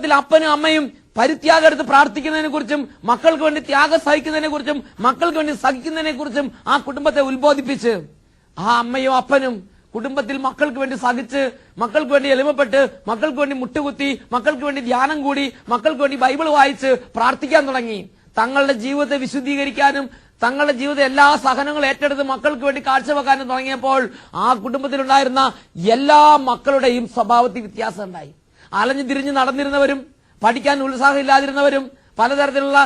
കുടുംബത്തിൽ അപ്പനും അമ്മയും പരിത്യാഗം എടുത്ത് പ്രാർത്ഥിക്കുന്നതിനെ കുറിച്ചും മക്കൾക്ക് വേണ്ടി ത്യാഗം സഹിക്കുന്നതിനെ കുറിച്ചും മക്കൾക്ക് വേണ്ടി സഹിക്കുന്നതിനെ കുറിച്ചും ആ കുടുംബത്തെ ഉത്ബോധിപ്പിച്ച് ആ അമ്മയും അപ്പനും കുടുംബത്തിൽ മക്കൾക്ക് വേണ്ടി സഹിച്ച്, മക്കൾക്ക് വേണ്ടി എളിമപ്പെട്ട്, മക്കൾക്ക് വേണ്ടി മുട്ടുകുത്തി, മക്കൾക്ക് വേണ്ടി ധ്യാനം കൂടി, മക്കൾക്ക് വേണ്ടി ബൈബിൾ വായിച്ച് പ്രാർത്ഥിക്കാൻ തുടങ്ങി. തങ്ങളുടെ ജീവിതത്തെ വിശുദ്ധീകരിക്കാനും തങ്ങളുടെ ജീവിതം എല്ലാ സഹനങ്ങളും ഏറ്റെടുത്ത് മക്കൾക്ക് വേണ്ടി കാഴ്ചവെക്കാനും തുടങ്ങിയപ്പോൾ ആ കുടുംബത്തിലുണ്ടായിരുന്ന എല്ലാ മക്കളുടെയും സ്വഭാവത്തിൽ വ്യത്യാസം ഉണ്ടായി. അലഞ്ഞു തിരിഞ്ഞ് നടന്നിരുന്നവരും പഠിക്കാൻ ഉത്സാഹമില്ലാതിരുന്നവരും പലതരത്തിലുള്ള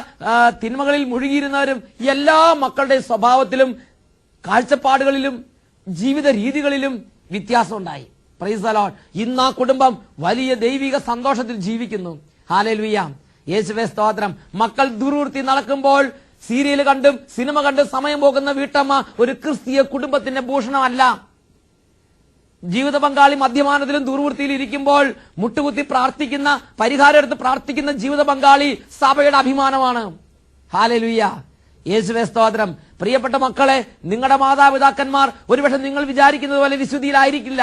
തിന്മകളിൽ മുഴുകിയിരുന്നവരും എല്ലാ മക്കളുടെ സ്വഭാവത്തിലും കാഴ്ചപ്പാടുകളിലും ജീവിത രീതികളിലും വ്യത്യാസം ഉണ്ടായി. Price the Lord. ഇന്ന് ആ കുടുംബം വലിയ ദൈവിക സന്തോഷത്തിൽ ജീവിക്കുന്നു. ഹല്ലേലൂയ. യേശുവേ സ്തോത്രം. മക്കൾ ദുർവൃത്തി നടക്കുമ്പോൾ സീരിയൽ കണ്ടും സിനിമ കണ്ടും സമയം പോകുന്ന വീട്ടമ്മ ഒരു ക്രിസ്തീയ കുടുംബത്തിന്റെ ഭൂഷണമല്ല. ജീവിത പങ്കാളി മദ്യപാനത്തിലും ദുർവൃത്തിയിലും ഇരിക്കുമ്പോൾ മുട്ടുകുത്തി പ്രാർത്ഥിക്കുന്ന, പരിഹാരം എടുത്ത് പ്രാർത്ഥിക്കുന്ന ജീവിത പങ്കാളി സഭയുടെ അഭിമാനമാണ്. ഹല്ലേലൂയ. യേശുവേ സ്തോത്രം. പ്രിയപ്പെട്ട മക്കളെ, നിങ്ങളുടെ മാതാപിതാക്കന്മാർ ഒരുപക്ഷെ നിങ്ങൾ വിചാരിക്കുന്നത് പോലെ വിശുദ്ധിയിലായിരിക്കില്ല.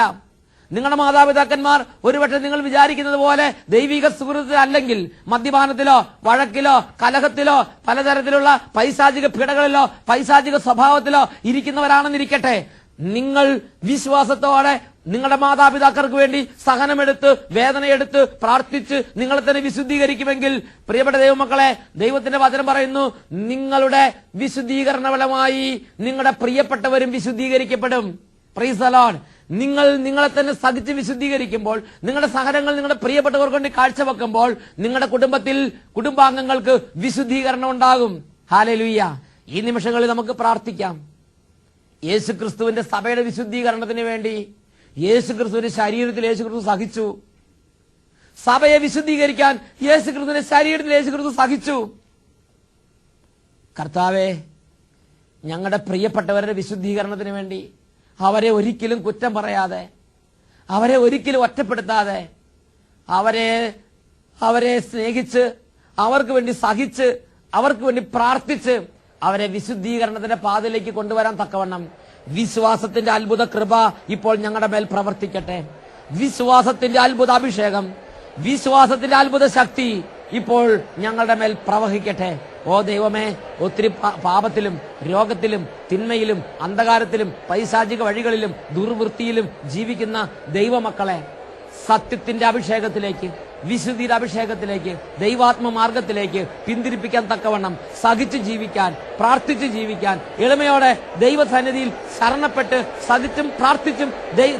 നിങ്ങളുടെ മാതാപിതാക്കന്മാർ ഒരുപക്ഷെ നിങ്ങൾ വിചാരിക്കുന്നത് പോലെ ദൈവിക സുഹൃത്തിലല്ലെങ്കിൽ മദ്യപാനത്തിലോ വഴക്കിലോ കലഹത്തിലോ പലതരത്തിലുള്ള പൈശാചിക പീഡകളിലോ പൈശാചിക സ്വഭാവത്തിലോ ഇരിക്കുന്നവരാണെന്നിരിക്കട്ടെ, നിങ്ങൾ വിശ്വാസത്തോടെ നിങ്ങളുടെ മാതാപിതാക്കൾക്ക് വേണ്ടി സഹനമെടുത്ത് വേദനയെടുത്ത് പ്രാർത്ഥിച്ച് നിങ്ങളെ തന്നെ വിശുദ്ധീകരിക്കുമെങ്കിൽ പ്രിയപ്പെട്ട ദൈവമക്കളെ, ദൈവത്തിന്റെ വചനം പറയുന്നു, നിങ്ങളുടെ വിശുദ്ധീകരണ ഫലമായി നിങ്ങളുടെ പ്രിയപ്പെട്ടവരും വിശുദ്ധീകരിക്കപ്പെടും. Praise the lord. നിങ്ങൾ നിങ്ങളെ തന്നെ സഹിച്ച് വിശുദ്ധീകരിക്കുമ്പോൾ, നിങ്ങളുടെ സഹനങ്ങൾ നിങ്ങളുടെ പ്രിയപ്പെട്ടവർക്ക് വേണ്ടി കാഴ്ചവെക്കുമ്പോൾ നിങ്ങളുടെ കുടുംബത്തിൽ കുടുംബാംഗങ്ങൾക്ക് വിശുദ്ധീകരണം ഉണ്ടാകും. ഹല്ലേലൂയ. ഈ നിമിഷങ്ങളിൽ നമുക്ക് പ്രാർത്ഥിക്കാം. യേശുക്രിസ്തുവിന്റെ സഭയുടെ വിശുദ്ധീകരണത്തിന് വേണ്ടി യേശുക്രിസ്തുവിന്റെ ശരീരത്തിൽ യേശുക്രിസ്തു സഹിച്ചു. സഭയെ വിശുദ്ധീകരിക്കാൻ യേശുക്രിസ്തുവിന്റെ ശരീരത്തിൽ യേശുക്രിസ്തു സഹിച്ചു. കർത്താവേ, ഞങ്ങളുടെ പ്രിയപ്പെട്ടവരുടെ വിശുദ്ധീകരണത്തിന് വേണ്ടി അവരെ ഒരിക്കലും കുറ്റം പറയാതെ, അവരെ ഒരിക്കലും ഒറ്റപ്പെടുത്താതെ, അവരെ സ്നേഹിച്ച്, അവർക്ക് വേണ്ടി സഹിച്ച്, അവർക്ക് വേണ്ടി പ്രാർത്ഥിച്ച് അവരെ വിശുദ്ധീകരണത്തിന്റെ പാതയിലേക്ക് കൊണ്ടുവരാൻ തക്കവണ്ണം വിശ്വാസത്തിന്റെ അത്ഭുത കൃപ ഇപ്പോൾ ഞങ്ങളുടെ മേൽ പ്രവർത്തിക്കട്ടെ. വിശ്വാസത്തിന്റെ അത്ഭുത അഭിഷേകം, വിശ്വാസത്തിന്റെ അത്ഭുത ശക്തി ഇപ്പോൾ ഞങ്ങളുടെ മേൽ പ്രവഹിക്കട്ടെ. ഓ ദൈവമേ, ഒത്തിരി പാപത്തിലും രോഗത്തിലും തിന്മയിലും അന്ധകാരത്തിലും പൈശാചിക വഴികളിലും ദുർവൃത്തിയിലും ജീവിക്കുന്ന ദൈവമക്കളെ സത്യത്തിന്റെ അഭിഷേകത്തിലേക്ക്, വിശുദ്ധിയുടെ അഭിഷേകത്തിലേക്ക്, ദൈവാത്മ മാർഗത്തിലേക്ക് പിന്തിരിപ്പിക്കാൻ തക്കവണ്ണം സഹിച്ച് ജീവിക്കാൻ, പ്രാർത്ഥിച്ച് ജീവിക്കാൻ, എളിമയോടെ ദൈവസന്നിധിയിൽ ശരണപ്പെട്ട് സഹിച്ചും പ്രാർത്ഥിച്ചും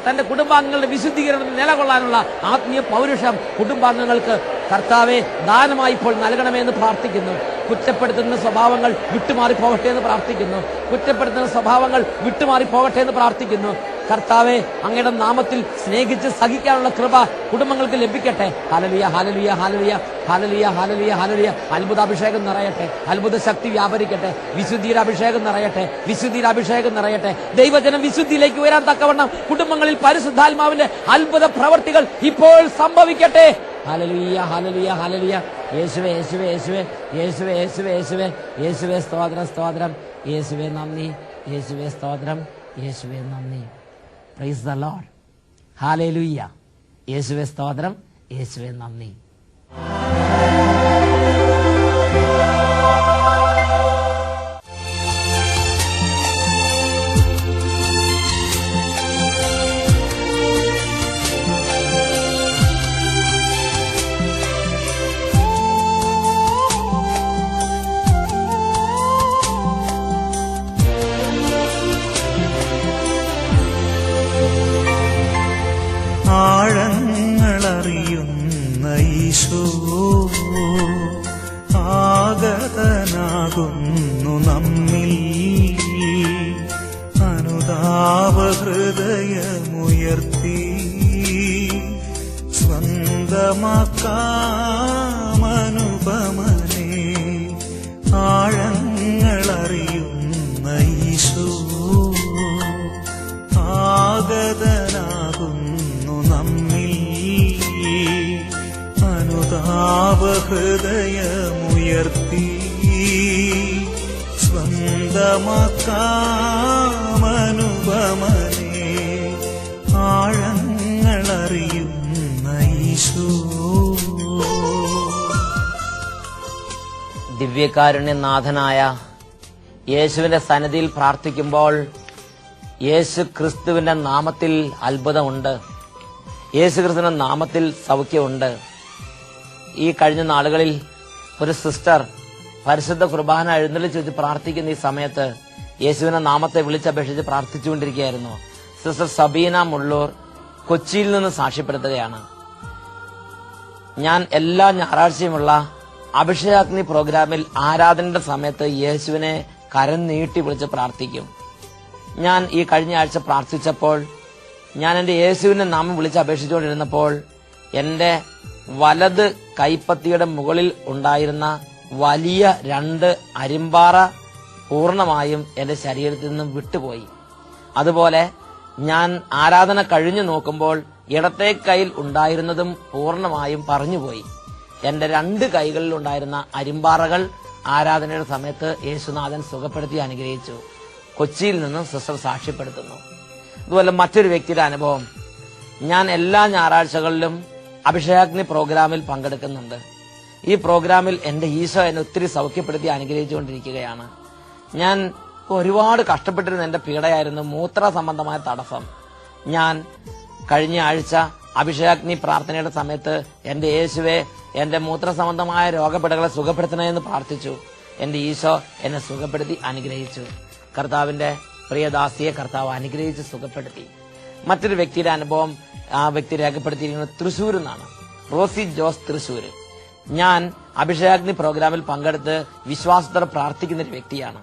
തന്റെ കുടുംബാംഗങ്ങളുടെ വിശുദ്ധീകരണത്തിൽ നിലകൊള്ളാനുള്ള ആത്മീയ പൗരുഷം കുടുംബാംഗങ്ങൾക്ക് കർത്താവെ ദാനമായി ഇപ്പോൾ നൽകണമെന്ന് പ്രാർത്ഥിക്കുന്നു. കുറ്റപ്പെടുത്തുന്ന സ്വഭാവങ്ങൾ വിട്ടുമാറിപ്പോകട്ടെ എന്ന് പ്രാർത്ഥിക്കുന്നു. കുറ്റപ്പെടുത്തുന്ന സ്വഭാവങ്ങൾ വിട്ടുമാറിപ്പോകട്ടെ എന്ന് പ്രാർത്ഥിക്കുന്നു. കർത്താവെ, അങ്ങയുടെ നാമത്തിൽ സ്നേഹിച്ച് സഹിക്കാനുള്ള കൃപ കുടുംബങ്ങൾക്ക് ലഭിക്കട്ടെ. Hallelujah, hallelujah, hallelujah, hallelujah, hallelujah, hallelujah. അത്ഭുതാഭിഷേകം നിറയട്ടെ, അത്ഭുത ശക്തി വ്യാപരിക്കട്ടെ, വിശുദ്ധിയുടെ അഭിഷേകം നിറയട്ടെ, വിശുദ്ധിയുടെ അഭിഷേകം നിറയട്ടെ. ദൈവജനം വിശുദ്ധിയിലേക്ക് ഉയരാൻ തക്കവണ്ണം കുടുംബങ്ങളിൽ പരിശുദ്ധാത്മാവിന്റെ അത്ഭുത പ്രവർത്തികൾ ഇപ്പോൾ സംഭവിക്കട്ടെ. Hallelujah, hallelujah, hallelujah. യേശുവേ, യേശുവേ, യേശുവേ, യേശുവേ, യേശുവേ, യേശുവേ, യേശുവേ സ്തോത്രം, സ്തോത്രം. യേശുവേ നന്ദി, യേശുവേ സ്തോത്രം, യേശുവേ നന്ദി. Price the Lord. ഹല്ലേലൂയ. യേശുവേ സ്തോത്രം, യേശുവേ നന്ദി. ആഴങ്ങളറിയുന്ന ഈശോ ആഗതനാകുന്നു നമ്മിൽ, അനുതാപഹൃദയമുയർത്തി സ്വന്തമാക്കാമനുപമനേ. ആഴങ്ങളറിയുന്ന ഈശോ ആഗതനാകുന്നു നമ്മിൽ, അനുതാപഹൃദയമുയർത്തി സ്വന്തമാക്കാമനുപമനേ. ആഴങ്ങളറിയുന്ന ഈശോ ദിവ്യകാരുണ്യനാഥനായ യേശുവിന്റെ സന്നിധിയിൽ പ്രാർത്ഥിക്കുമ്പോൾ യേശു ക്രിസ്തുവിന്റെ നാമത്തിൽ അത്ഭുതമുണ്ട്. യേശു ക്രിസ്തുവിന്റെ നാമത്തിൽ സൗഖ്യമുണ്ട്. ഈ കഴിഞ്ഞ നാളുകളിൽ ഒരു സിസ്റ്റർ പരിശുദ്ധ കുർബാന എഴുന്നള്ളിച്ച് വെച്ച് പ്രാർത്ഥിക്കുന്ന ഈ സമയത്ത് യേശുവിന്റെ നാമത്തെ വിളിച്ചപേക്ഷിച്ച് പ്രാർത്ഥിച്ചുകൊണ്ടിരിക്കുകയായിരുന്നു. സിസ്റ്റർ സബീന മുള്ളൂർ കൊച്ചിയിൽ നിന്ന് സാക്ഷ്യപ്പെടുത്തുകയാണ്. ഞാൻ എല്ലാ ഞായറാഴ്ചയുമുള്ള അഭിഷേകാഗ്നി പ്രോഗ്രാമിൽ ആരാധനയുടെ സമയത്ത് യേശുവിനെ കരം നീട്ടി വിളിച്ച് പ്രാർത്ഥിക്കും. ഞാൻ ഈ കഴിഞ്ഞ ആഴ്ച പ്രാർത്ഥിച്ചപ്പോൾ ഞാൻ എന്റെ യേശുവിന്റെ നാമം വിളിച്ച് അപേക്ഷിച്ചുകൊണ്ടിരുന്നപ്പോൾ എന്റെ വലത് കൈപ്പത്തിയുടെ മുകളിൽ ഉണ്ടായിരുന്ന വലിയ 2 അരിമ്പാറ പൂർണ്ണമായും എന്റെ ശരീരത്തിൽ നിന്നും വിട്ടുപോയി. അതുപോലെ ഞാൻ ആരാധന കഴിഞ്ഞു നോക്കുമ്പോൾ ഇടത്തെ കൈയിൽ ഉണ്ടായിരുന്നതും പൂർണ്ണമായും പറഞ്ഞുപോയി. എന്റെ 2 കൈകളിൽ ഉണ്ടായിരുന്ന അരിമ്പാറകൾ ആരാധനയുടെ സമയത്ത് യേശുനാഥൻ സുഖപ്പെടുത്തി അനുഗ്രഹിച്ചു. കൊച്ചിയിൽ നിന്നും സിസ്റ്റർ സാക്ഷ്യപ്പെടുത്തുന്നു. അതുപോലെ മറ്റൊരു വ്യക്തിയുടെ അനുഭവം, ഞാൻ എല്ലാ ഞായറാഴ്ചകളിലും അഭിഷേകാഗ്നി പ്രോഗ്രാമിൽ പങ്കെടുക്കുന്നുണ്ട്. ഈ പ്രോഗ്രാമിൽ എന്റെ ഈശോ എന്നെ ഒത്തിരി സൗഖ്യപ്പെടുത്തി അനുഗ്രഹിച്ചുകൊണ്ടിരിക്കുകയാണ്. ഞാൻ ഒരുപാട് കഷ്ടപ്പെട്ടിരുന്ന എന്റെ പീഡയായിരുന്നു മൂത്ര സംബന്ധമായ തടസ്സം. ഞാൻ കഴിഞ്ഞ ആഴ്ച അഭിഷേകാഗ്നി പ്രാർത്ഥനയുടെ സമയത്ത് എന്റെ യേശുവെ എന്റെ മൂത്ര സംബന്ധമായ രോഗപീഠകളെ സുഖപ്പെടുത്തണമെന്ന് പ്രാർത്ഥിച്ചു. എന്റെ ഈശോ എന്നെ സുഖപ്പെടുത്തി അനുഗ്രഹിച്ചു. കർത്താവിന്റെ പ്രിയദാസിയെ കർത്താവ് അനുഗ്രഹിച്ച് സുഖപ്പെടുത്തി. മറ്റൊരു വ്യക്തിയുടെ അനുഭവം ആ വ്യക്തി രേഖപ്പെടുത്തിയിരിക്കുന്നത് തൃശ്ശൂരിൽ നിന്നാണ്. റോസി ജോസ് തൃശ്ശൂര്. ഞാൻ അഭിഷേകാഗ്നി പ്രോഗ്രാമിൽ പങ്കെടുത്ത് വിശ്വാസത്തോടെ പ്രാർത്ഥിക്കുന്ന ഒരു വ്യക്തിയാണ്.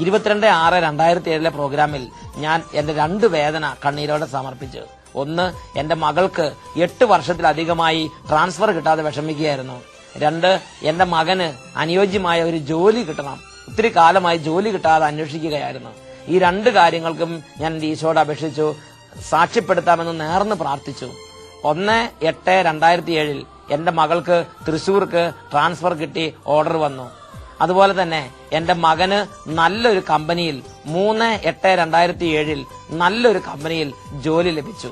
22/6/2007 പ്രോഗ്രാമിൽ ഞാൻ എന്റെ 2 വേദന കണ്ണീരോടെ സമർപ്പിച്ചു. ഒന്ന്, എന്റെ മകൾക്ക് 8 വർഷത്തിലധികമായി ട്രാൻസ്ഫർ കിട്ടാതെ വിഷമിക്കുകയായിരുന്നു. 2, എന്റെ മകന് അനുയോജ്യമായ ഒരു ജോലി കിട്ടണം. ഒത്തിരി കാലമായി ജോലി കിട്ടാതെ അന്വേഷിക്കുകയായിരുന്നു. ഈ 2 കാര്യങ്ങൾക്കും ഞാൻ എന്റെ ഈശോയോട് അപേക്ഷിച്ചു, സാക്ഷ്യപ്പെടുത്താമെന്ന് നേർന്ന് പ്രാർത്ഥിച്ചു. 1/8/2007 എന്റെ മകൾക്ക് തൃശ്ശൂർക്ക് ട്രാൻസ്ഫർ കിട്ടി ഓർഡർ വന്നു. അതുപോലെ തന്നെ എന്റെ മകന് നല്ലൊരു കമ്പനിയിൽ 3/8/2007 നല്ലൊരു കമ്പനിയിൽ ജോലി ലഭിച്ചു.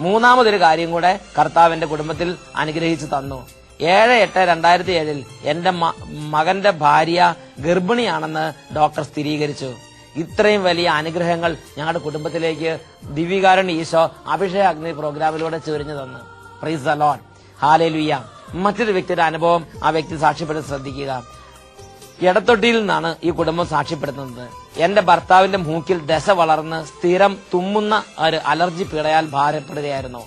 മൂന്നാമതൊരു കാര്യം കൂടെ കർത്താവിന്റെ കുടുംബത്തിൽ അനുഗ്രഹിച്ചു തന്നു. 7/8/2007 എന്റെ മകന്റെ ഭാര്യ ഗർഭിണിയാണെന്ന് ഡോക്ടർ സ്ഥിരീകരിച്ചു. ഇത്രയും വലിയ അനുഗ്രഹങ്ങൾ ഞങ്ങളുടെ കുടുംബത്തിലേക്ക് ദിവ്യകാരുണ്യ ഈശോ അഭിഷേകാഗ്നി പ്രോഗ്രാമിലൂടെ ചൊരിഞ്ഞു തന്നു. Price the Lord, hallelujah. മറ്റൊരു വ്യക്തിയുടെ അനുഭവം ആ വ്യക്തി സാക്ഷ്യപ്പെടുത്തി ശ്രദ്ധിക്കുക. എടത്തൊട്ടിയിൽ നിന്നാണ് ഈ കുടുംബം സാക്ഷ്യപ്പെടുത്തുന്നത്. എന്റെ ഭർത്താവിന്റെ മൂക്കിൽ ദശ വളർന്ന് സ്ഥിരം തുമ്മുന്ന ഒരു അലർജി പീഡയാൽ ഭാരപ്പെടുകയായിരുന്നു.